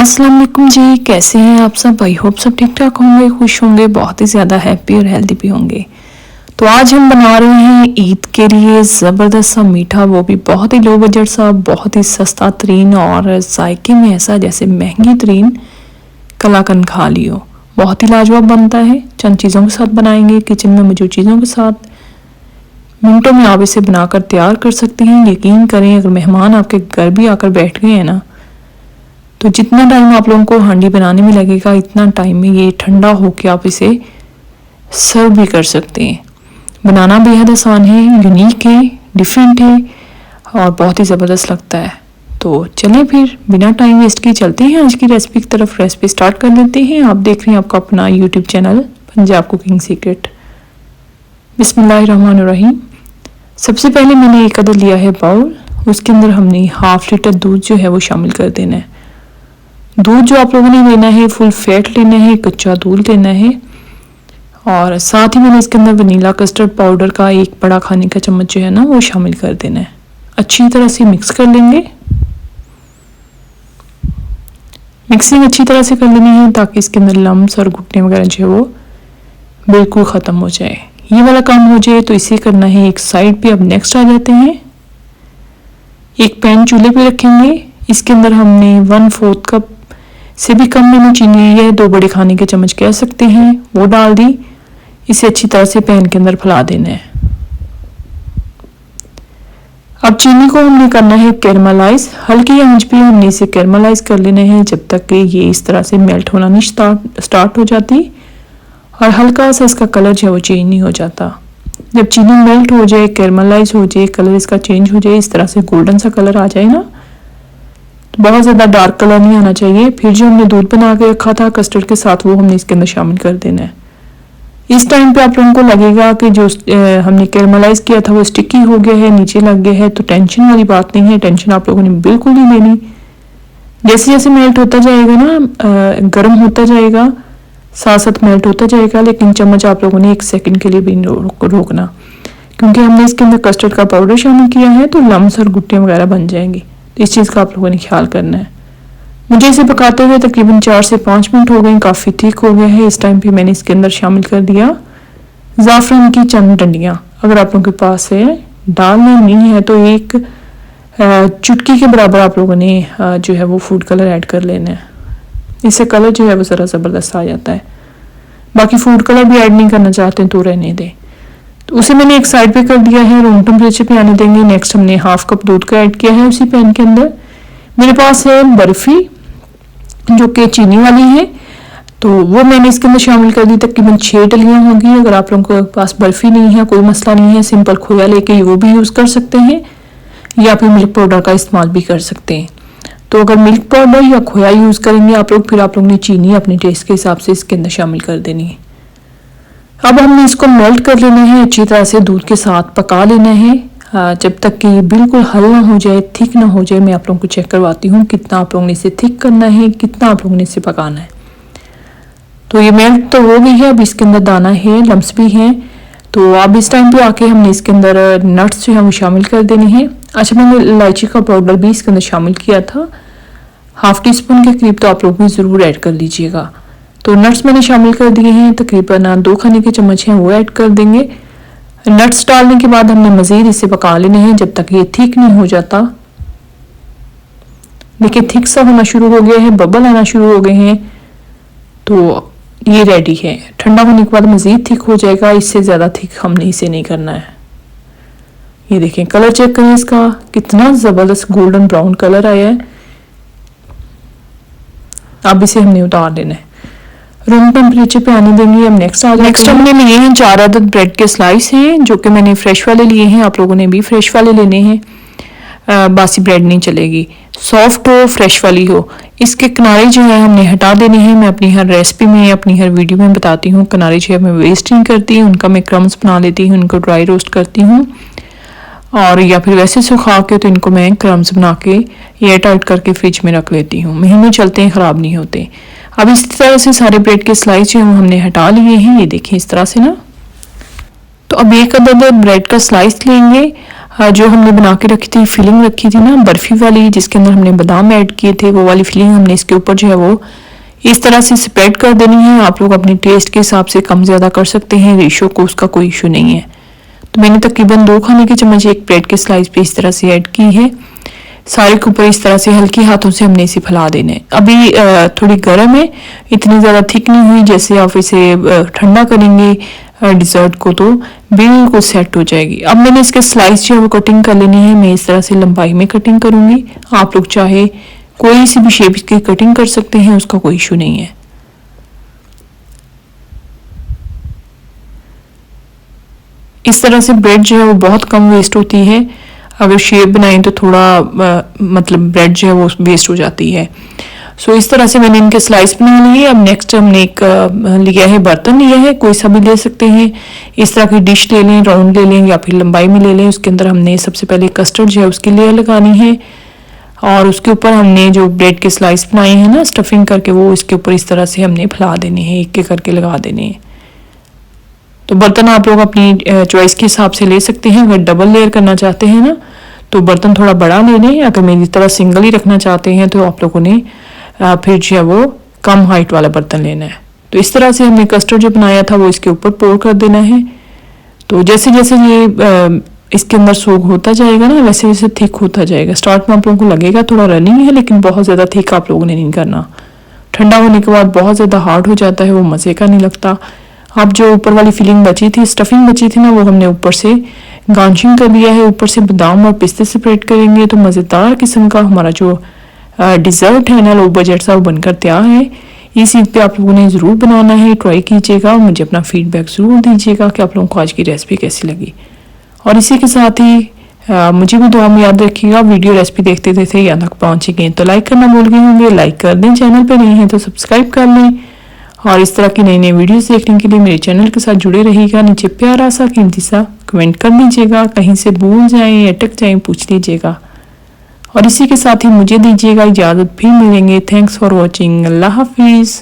अस्सलाम वालेकुम जी, कैसे हैं आप सब। आई होप सब ठीक ठाक होंगे, खुश होंगे, बहुत ही ज़्यादा हैप्पी और हेल्दी भी होंगे। तो आज हम बना रहे हैं ईद के लिए ज़बरदस्त सा मीठा, वो भी बहुत ही लो बजट सा, बहुत ही सस्ता तरीन और जायके में ऐसा जैसे महंगी तरीन कलाकंद खा लियो। बहुत ही लाजवाब बनता है। चंद चीज़ों के साथ बनाएंगे, किचन में मौजूद चीज़ों के साथ। मिनटों में आप इसे बनाकर तैयार कर सकते हैं। यकीन करें, अगर मेहमान आपके घर भी आकर बैठ गए हैं ना, तो जितना टाइम आप लोगों को हांडी बनाने में लगेगा, इतना टाइम में ये ठंडा होकर आप इसे सर्व भी कर सकते हैं। बनाना बेहद आसान है, यूनिक है, डिफरेंट है और बहुत ही ज़बरदस्त लगता है। तो चलें फिर बिना टाइम वेस्ट किए चलते हैं आज की रेसिपी की तरफ। रेसिपी स्टार्ट कर देते हैं। आप देख रहे हैं आपका अपना YouTube channel Punjab cooking secret. बिस्मिल्लाहिर्रहमानिर्रहीम। सबसे पहले मैंने एक अदद लिया है बाउल, उसके अंदर हमने हाफ लीटर दूध जो है वो शामिल कर देना है। दूध जो आप लोगों ने लेना है फुल फैट लेना है, कच्चा दूध लेना है। और साथ ही मैंने इसके अंदर वनीला कस्टर्ड पाउडर का एक बड़ा खाने का चम्मच जो है ना वो शामिल कर देना है। अच्छी तरह से मिक्स कर लेंगे। मिक्सिंग अच्छी तरह से कर लेनी है ताकि इसके अंदर लम्स और घुटने वगैरह जो है वो बिल्कुल ख़त्म हो जाए। ये वाला काम हो जाए तो इसे करना है एक साइड पे। अब नेक्स्ट आ जाते हैं, एक पैन चूल्हे पे रखेंगे। इसके अंदर हमने 1/4 कप से भी कम मैंने चीनी ली है, 2 बड़े खाने के चम्मच कह सकते हैं, वो डाल दी। इसे अच्छी तरह से पैन के अंदर फैला देना है। अब चीनी को हमने करना है कैरमलाइज। हल्की आंच पे हमने इसे कैरमलाइज कर लेना है जब तक कि ये इस तरह से मेल्ट होना नहीं स्टार्ट हो जाती और हल्का सा इसका कलर जो है वो चेंज नहीं हो जाता। जब चीनी मेल्ट हो जाए, कैरमलाइज हो जाए, कलर इसका चेंज हो जाए, इस तरह से गोल्डन सा कलर आ जाए ना, बहुत ज़्यादा डार्क कलर नहीं आना चाहिए। फिर जो हमने दूध बना के रखा था कस्टर्ड के साथ, वो हमने इसके अंदर शामिल कर देना है। इस टाइम पे आप लोगों को लगेगा कि जो हमने कैरमलाइज किया था वो स्टिकी हो गया है, नीचे लग गया है, तो टेंशन वाली बात नहीं है। टेंशन आप लोगों ने बिल्कुल नहीं लेनी। जैसे जैसे मेल्ट होता जाएगा ना, गर्म होता जाएगा, साथ साथ मेल्ट होता जाएगा, लेकिन चम्मच आप लोगों ने 1 सेकंड के लिए भी रोकना, क्योंकि हमने इसके अंदर कस्टर्ड का पाउडर शामिल किया है तो लम्स और गुट्टियाँ वगैरह बन जाएंगी। तो इस चीज़ का आप लोगों ने ख्याल करना है। मुझे इसे पकाते हुए तकरीबन 4 से 5 मिनट हो गए, काफ़ी थिक हो गया है। इस टाइम पे मैंने इसके अंदर शामिल कर दिया ज़ाफ़रान की चंद डंडियाँ। अगर आप लोगों के पास है, डालना नहीं है तो एक चुटकी के बराबर आप लोगों ने जो है वो फूड कलर ऐड कर लेना है। इससे कलर जो है वो ज़रा ज़बरदस्त आ जाता है। बाकी फूड कलर भी ऐड नहीं करना चाहते हैं तो रहने दें। तो उसे मैंने एक साइड पे कर दिया है, रूम टेम्परेचर पे आने देंगे। नेक्स्ट हमने हाफ कप दूध का ऐड किया है उसी पैन के अंदर। मेरे पास है बर्फ़ी जो कि चीनी वाली है, तो वो मैंने इसके अंदर शामिल कर दी। तकरीबन 6 डलियाँ होंगी। अगर आप लोगों के पास बर्फ़ी नहीं है, कोई मसला नहीं है, सिंपल खोया लेके वो भी यूज़ कर सकते हैं या फिर मिल्क पाउडर का इस्तेमाल भी कर सकते हैं। तो अगर मिल्क पाउडर या खोया यूज़ करेंगे आप लोग, फिर आप लोगों ने चीनी अपने टेस्ट के हिसाब से इसके अंदर शामिल कर देनी है। अब हमने इसको मेल्ट कर लेना है, अच्छी तरह से दूध के साथ पका लेना है जब तक कि बिल्कुल हल ना हो जाए, थिक ना हो जाए। मैं आप लोगों को चेक करवाती हूँ कितना आप लोगों ने इसे थिक करना है, कितना आप लोगों ने इसे पकाना है। तो ये मेल्ट तो हो गई है। अब इसके अंदर दाना है, लम्स भी हैं। तो अब इस टाइम पे आके हमने इसके अंदर नट्स जो है वो शामिल कर देने हैं। अच्छा, मैंने इलायची का पाउडर भी इसके अंदर शामिल किया था, ½ टीस्पून के करीब, तो आप लोग भी ज़रूर ऐड कर लीजिएगा। तो नट्स मैंने शामिल कर दिए हैं, तकरीबन 2 खाने के चम्मच हैं वो ऐड कर देंगे। नट्स डालने के बाद हमने मज़ीद इसे पका लेने हैं जब तक ये थिक नहीं हो जाता। देखिए थिक सा होना शुरू हो गया है, बबल आना शुरू हो गए हैं, तो ये रेडी है। ठंडा होने के बाद मज़ीद थिक हो जाएगा, इससे ज़्यादा थिक हमने इसे नहीं करना है। ये देखें कलर चेक करें इसका, कितना ज़बरदस्त गोल्डन ब्राउन कलर आया है। अब इसे हमने उतार देना है, रूम टेम्परेचर पे आने देंगे। अब नेक्स्ट हमने लिए हैं 4 अदद ब्रेड के स्लाइस हैं जो कि मैंने फ्रेश वाले लिए हैं। आप लोगों ने भी फ्रेश वाले लेने हैं, बासी ब्रेड नहीं चलेगी, सॉफ्ट हो, फ्रेश वाली हो। इसके किनारे जो है हमने हटा देने हैं। मैं अपनी हर रेसिपी में, अपनी हर वीडियो में बताती हूँ, किनारे जो है मैं वेस्ट नहीं करती, उनका मैं क्रम्स बना लेती हूँ, उनको ड्राई रोस्ट करती हूँ और या फिर वैसे सुखा के तो इनको मैं क्रम्स बना के एयर टाइट करके फ्रिज में रख लेती हूँ। महीनों चलते हैं, ख़राब नहीं होते। अब इस तरह से सारे ब्रेड के स्लाइस जो हमने हटा लिए हैं, ये देखें इस तरह से ना। तो अब एक अदद ब्रेड का स्लाइस लेंगे, जो हमने बना के रखी थी, फिलिंग रखी थी ना बर्फी वाली, जिसके अंदर हमने बादाम ऐड किए थे, वो वाली फिलिंग हमने इसके ऊपर जो है वो इस तरह से स्प्रेड कर देनी है। आप लोग अपने टेस्ट के हिसाब से कम ज़्यादा कर सकते हैं, रेशो को उसका कोई इशू नहीं है। तो मैंने तकरीबन 2 खाने के चम्मच एक ब्रेड के स्लाइस पे इस तरह से ऐड की है। सारे के ऊपर इस तरह से हल्के हाथों से हमने इसे फैला देना है। अभी थोड़ी गर्म है, इतनी ज़्यादा थिक नहीं हुई। जैसे आप इसे ठंडा करेंगे डिज़र्ट को तो बिल्कुल सेट हो जाएगी। अब मैंने इसके स्लाइस जो है वो कटिंग कर लेनी है। मैं इस तरह से लंबाई में कटिंग करूँगी। आप लोग चाहे कोई सी भी शेप की कटिंग कर सकते हैं, उसका कोई इशू नहीं है। इस तरह से ब्रेड जो है वो बहुत कम वेस्ट होती है। अगर शेप बनाएं तो थोड़ा मतलब ब्रेड जो है वो वेस्ट हो जाती है। सो इस तरह से मैंने इनके स्लाइस बना लिए। अब नेक्स्ट हमने एक लिया है, बर्तन लिया है, कोई सा भी ले सकते हैं। इस तरह की डिश ले लें, राउंड ले लें या फिर लंबाई में ले लें। उसके अंदर हमने सबसे पहले कस्टर्ड जो है उसकी लेयर लगानी है और उसके ऊपर हमने जो ब्रेड के स्लाइस बनाए हैं ना स्टफिंग करके, वो इसके ऊपर इस तरह से हमने फैला देने हैं, एक एक करके लगा देने हैं। तो बर्तन आप लोग अपनी चॉइस के हिसाब से ले सकते हैं। अगर डबल लेयर करना चाहते हैं ना तो बर्तन थोड़ा बड़ा ले लें। अगर मेरी तरह सिंगल ही रखना चाहते हैं तो आप लोगों ने फिर जो है वो कम हाइट वाला बर्तन लेना है। तो इस तरह से हमने कस्टर्ड जो बनाया था वो इसके ऊपर पोर कर देना है। तो जैसे जैसे ये इसके अंदर सोग होता जाएगा ना, वैसे वैसे थिक होता जाएगा। स्टार्ट में आप लोगों को लगेगा थोड़ा रनिंग है, लेकिन बहुत ज़्यादा थिक आप लोगों ने नहीं करना। ठंडा होने के बाद बहुत ज़्यादा हार्ड हो जाता है, वो मज़े का नहीं लगता। अब जो ऊपर वाली फिलिंग बची थी, स्टफिंग बची थी ना, वो हमने ऊपर से गार्निशिंग कर लिया है। ऊपर से बादाम और पिस्ते स्प्रेड करेंगे तो मज़ेदार किस्म का हमारा जो डिज़र्ट है ना लो बजट सा, वो बनकर तैयार है। इस ईद पे आप लोगों ने ज़रूर बनाना है, ट्राई कीजिएगा और मुझे अपना फीडबैक ज़रूर दीजिएगा कि आप लोगों को आज की रेसिपी कैसी लगी। और इसी के साथ ही मुझे भी दुआ में याद रखिएगा। वीडियो रेसिपी देखते देखते यहाँ तक पहुँचेंगे तो लाइक करना भूल गए होंगे, लाइक कर दें। चैनल पर नहीं है तो सब्सक्राइब कर लें और इस तरह की नई नई वीडियोस देखने के लिए मेरे चैनल के साथ जुड़े रहिएगा। नीचे प्यारा सा कीमती सा कमेंट कर दीजिएगा, कहीं से भूल जाएं अटक जाएं पूछ लीजिएगा। और इसी के साथ ही मुझे दीजिएगा इजाज़त, फिर मिलेंगे। Thanks for watching. अल्लाह हाफिज़।